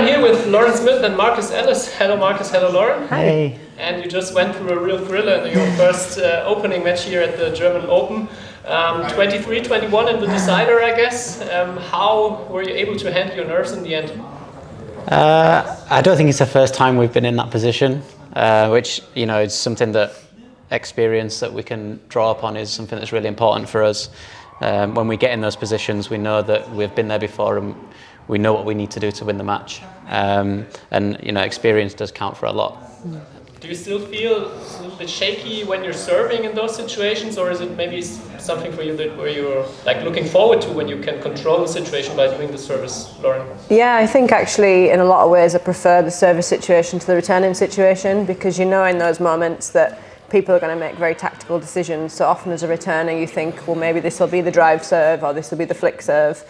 I'm here with Lauren Smith and Marcus Ellis. Hello Marcus, hello Lauren. Hey. And you just went through a real thriller in your first opening match here at the German Open. 23-21 in the decider, I guess. How were you able to handle your nerves in the end? I don't think it's the first time we've been in that position, which, you know, is something that experience that we can draw upon is something that's really important for us. When we get in those positions, we know that we've been there before and we know what we need to do to win the match. And, you know, experience does count for a lot. Do you still feel a little bit shaky when you're serving in those situations, or is it maybe something for you that where you're like looking forward to when you can control the situation by doing the service, Lauren? Yeah, I think actually in a lot of ways I prefer the service situation to the returning situation, because you know in those moments that people are going to make very tactical decisions. So often as a returner you think, well, maybe this will be the drive serve or this will be the flick serve.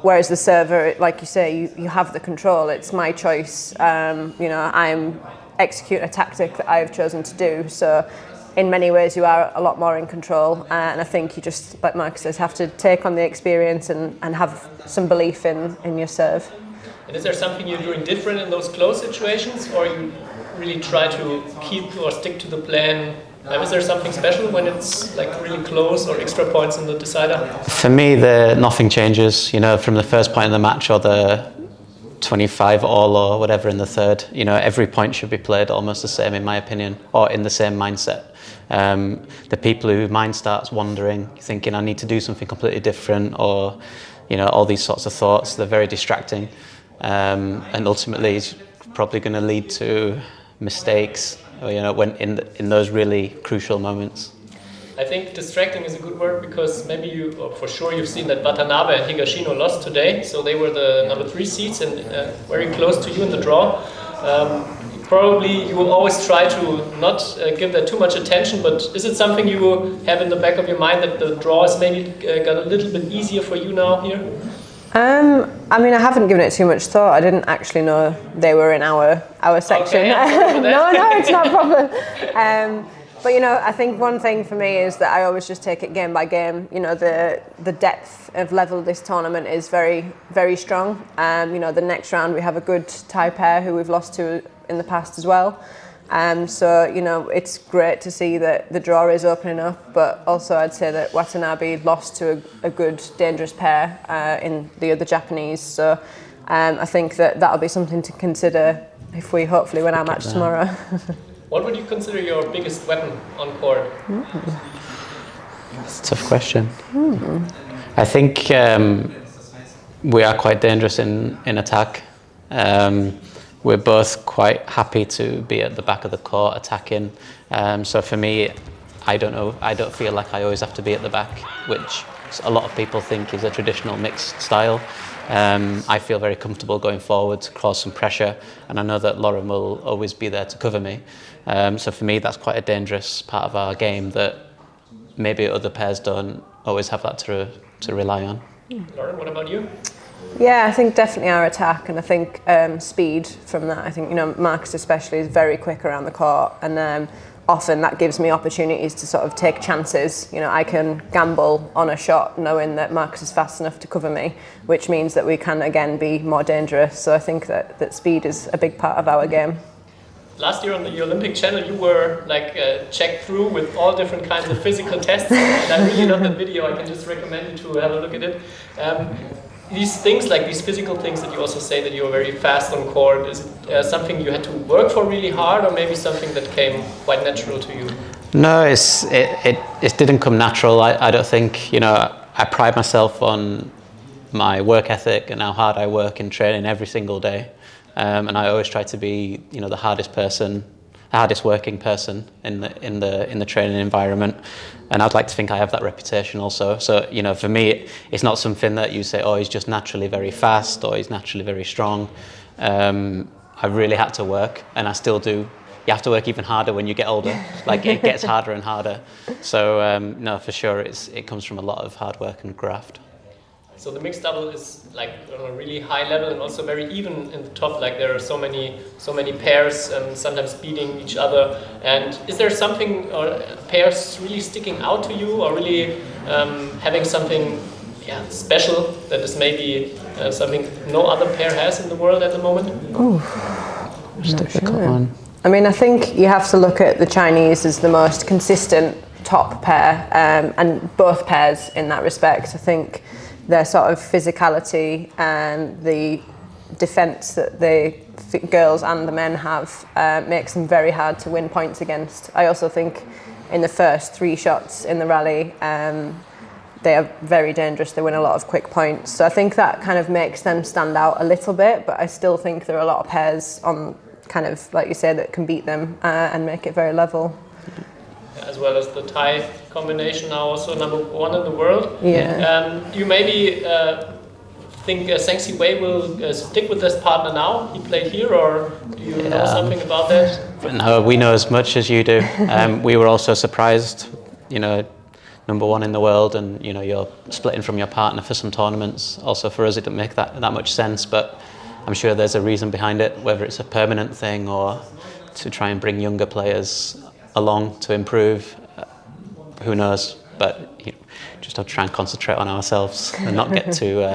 Whereas the server, like you say, you have the control. It's my choice. You know, I'm executing a tactic that I have chosen to do. So in many ways you are a lot more in control. And I think you just, like Marcus says, have to take on the experience and have some belief in your serve. And is there something you're doing different in those close situations, or you really try to keep or stick to the plan? Is there something special when it's like really close or extra points in the decider? For me, nothing changes. You know, from the first point in the match or the 25 all or whatever in the third. You know, every point should be played almost the same, in my opinion, or in the same mindset. The people whose mind starts wandering, thinking I need to do something completely different, or, you know, all these sorts of thoughts, they're very distracting, and ultimately it's probably going to lead to mistakes, you know, when in those really crucial moments. I think distracting is a good word, because maybe you, or for sure you've seen that Watanabe and Higashino lost today, so they were the number 3 seeds and very close to you in the draw. Probably you will always try to not give that too much attention, but is it something you have in the back of your mind that the draw is maybe got a little bit easier for you now here? I mean, I haven't given it too much thought. I didn't actually know they were in our section. Okay, no, it's not a problem. But you know, I think one thing for me is that I always just take it game by game. You know, the depth of level of this tournament is very, very strong. You know, the next round we have a good Thai pair who we've lost to in the past as well. So, you know, it's great to see that the draw is opening up, but also I'd say that Watanabe lost to a good, dangerous pair in the other Japanese. So I think that that'll be something to consider if we hopefully win our match tomorrow. What would you consider your biggest weapon on court? That's a tough question. I think we are quite dangerous in attack. We're both quite happy to be at the back of the court attacking. So for me, I don't feel like I always have to be at the back, which a lot of people think is a traditional mixed style. I feel very comfortable going forward to cause some pressure, and I know that Lauren will always be there to cover me. So for me, that's quite a dangerous part of our game that maybe other pairs don't always have that to rely on. Lauren, what about you? Yeah, I think definitely our attack, and I think speed from that. I think, you know, Marcus especially is very quick around the court, and often that gives me opportunities to sort of take chances. You know, I can gamble on a shot knowing that Marcus is fast enough to cover me, which means that we can again be more dangerous. So I think that speed is a big part of our game. Last year on the Olympic channel, you were like checked through with all different kinds of physical tests, and I really love that video. I can just recommend you to have a look at it. These things, like these physical things that you also say that you're very fast on court, is it something you had to work for really hard, or maybe something that came quite natural to you? No, it didn't come natural. I don't think, you know, I pride myself on my work ethic and how hard I work in training every single day. And I always try to be, you know, the hardest working person in the training environment. And I'd like to think I have that reputation also. So, you know, for me, it's not something that you say, oh, he's just naturally very fast or he's naturally very strong. I really had to work, and I still do. You have to work even harder when you get older. Like, it gets harder and harder. So, no, for sure, it comes from a lot of hard work and graft. So the mixed double is like on a really high level and also very even in the top. Like there are so many pairs and sometimes beating each other. And is there something or pairs really sticking out to you, or really having something special that is maybe something no other pair has in the world at the moment? Difficult one. I mean, I think you have to look at the Chinese as the most consistent top pair, and both pairs in that respect. I think their sort of physicality and the defence that the girls and the men have makes them very hard to win points against. I also think in the first 3 shots in the rally, they are very dangerous. They win a lot of quick points. So I think that kind of makes them stand out a little bit, but I still think there are a lot of pairs on kind of, like you said, that can beat them and make it very level. As well as the Thai combination now also #1 in the world. Yeah. You maybe think Zheng Siwei will stick with this partner now? He played here, or do you know something about that? No, we know as much as you do. We were also surprised, #1 in the world, and you're splitting from your partner for some tournaments. Also for us, it didn't make that much sense, but I'm sure there's a reason behind it, whether it's a permanent thing or to try and bring younger players along to improve. Who knows? But just have to try and concentrate on ourselves and not get too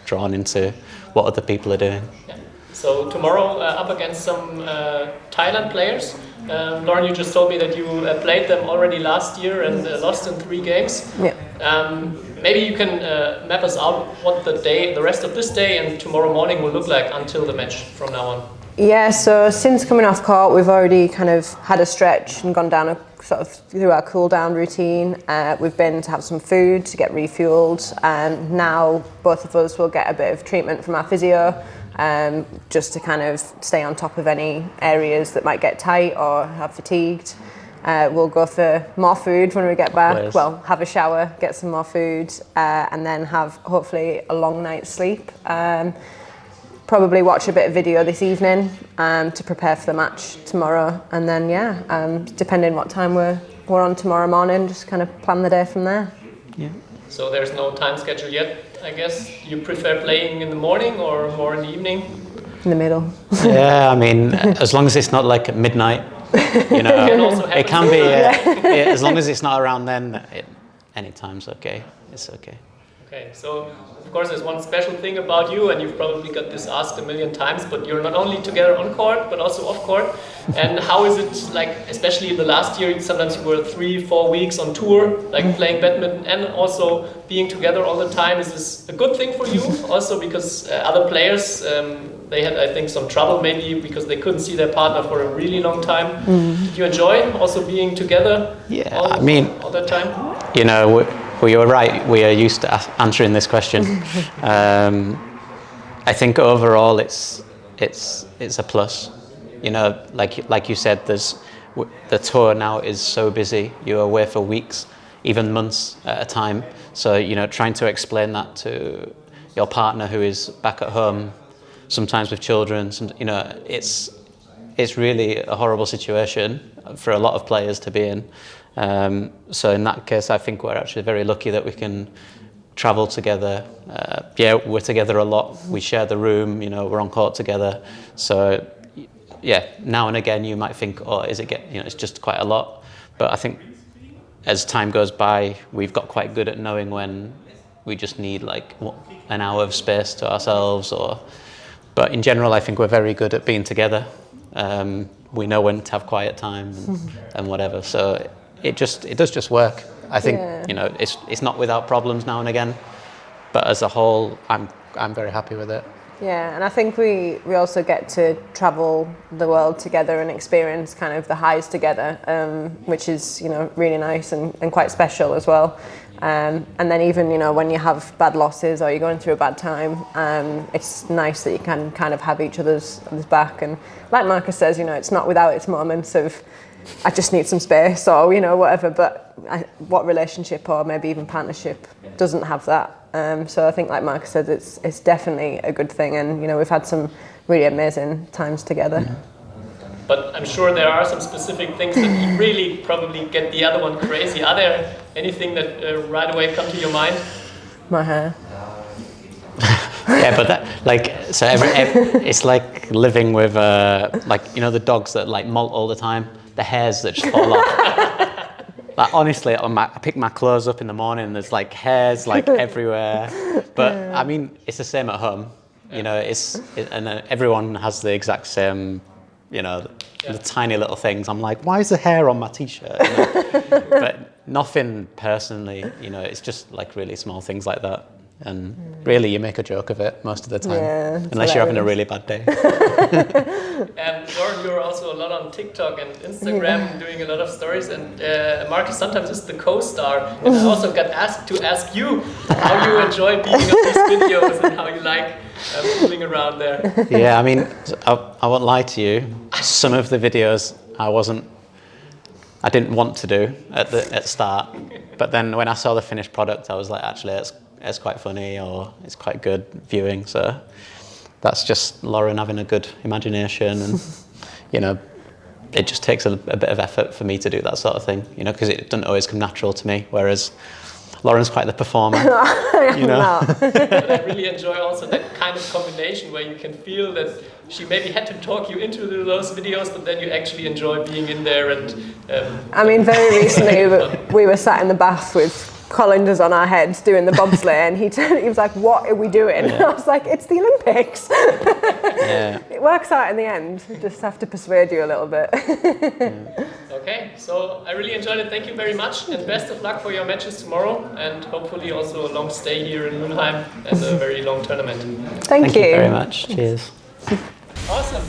drawn into what other people are doing. Yeah. So tomorrow up against some Thailand players. Lauren, you just told me that you played them already last year and lost in 3 games. Yeah. Maybe you can map us out what the rest of this day and tomorrow morning will look like until the match from now on. Yeah, so since coming off court, we've already kind of had a stretch and gone down through our cool down routine. We've been to have some food to get refueled, and now both of us will get a bit of treatment from our physio, just to kind of stay on top of any areas that might get tight or have fatigued. We'll go for more food when we get back. Please. Well, have a shower, get some more food, and then have hopefully a long night's sleep. Probably watch a bit of video this evening to prepare for the match tomorrow, and then depending what time we're on tomorrow morning, just kind of plan the day from there. Yeah. So there's no time schedule yet, I guess. You prefer playing in the morning or more in the evening? In the middle. Yeah, I mean, as long as it's not like at midnight, it can be. As long as it's not around then, any time's okay. It's okay. Okay, so of course there's one special thing about you, and you've probably got this asked a million times, but you're not only together on court, but also off court. And how is it like, especially in the last year, sometimes you were 3-4 weeks on tour, like playing badminton and also being together all the time. Is this a good thing for you? Also because other players, they had, I think, some trouble maybe because they couldn't see their partner for a really long time. Did you enjoy also being together all that time? Well, you're right. We are used to answering this question. I think overall, it's a plus. Like you said, the tour now is so busy. You're away for weeks, even months at a time. So trying to explain that to your partner who is back at home, sometimes with children. It's really a horrible situation for a lot of players to be in. So in that case, I think we're actually very lucky that we can travel together. We're together a lot. We share the room, we're on court together. So now and again you might think, it's just quite a lot. But I think as time goes by, we've got quite good at knowing when we just need like an hour of space to ourselves. But in general, I think we're very good at being together. We know when to have quiet time and whatever. So it does just work. I think it's not without problems now and again, but as a whole, I'm very happy with it. Yeah, and I think we also get to travel the world together and experience kind of the highs together, which is really nice and quite special as well. And then even when you have bad losses or you're going through a bad time, it's nice that you can kind of have each other's back. And like Marcus says, it's not without its moments of I just need some space or whatever. But what relationship or maybe even partnership doesn't have that? So I think, like Marcus said, it's definitely a good thing, and we've had some really amazing times together. Yeah. But I'm sure there are some specific things that really probably get the other one crazy. Are there anything that right away come to your mind? My hair. Yeah, but it's like living with the dogs that like molt all the time. The hairs that just fall off. Like, honestly, I pick my clothes up in the morning and there's like hairs like everywhere. But I mean, it's the same at home. You know, and everyone has the exact same, you know, the tiny little things. I'm like, why is there hair on my t-shirt? You know? But nothing personally, you know, it's just like really small things like that. And really, you make a joke of it most of the time, unless you're having a really bad day. And Lauren, you're also a lot on TikTok and Instagram, doing a lot of stories. And Marcus sometimes is the co-star. And I also got asked to ask you how you enjoy being on these videos and how you like fooling around there. Yeah, I mean, I won't lie to you. Some of the videos I didn't want to do at the start, but then when I saw the finished product, I was like, actually, it's quite funny, or it's quite good viewing. So that's just Lauren having a good imagination, and you know, it just takes a bit of effort for me to do that sort of thing, you know, because it doesn't always come natural to me. Whereas Lauren's quite the performer, you know. But I really enjoy also that kind of combination where you can feel that she maybe had to talk you into those videos, but then you actually enjoy being in there. And I mean, very recently we were sat in the bath with colanders on our heads doing the bobsleigh, and he was like, "What are we doing?" Yeah. And I was like, "It's the Olympics." Yeah. It works out in the end. You just have to persuade you a little bit. Okay, so I really enjoyed it. Thank you very much, and best of luck for your matches tomorrow, and hopefully also a long stay here in Mülheim and a very long tournament. Thank you very much. Cheers. Awesome.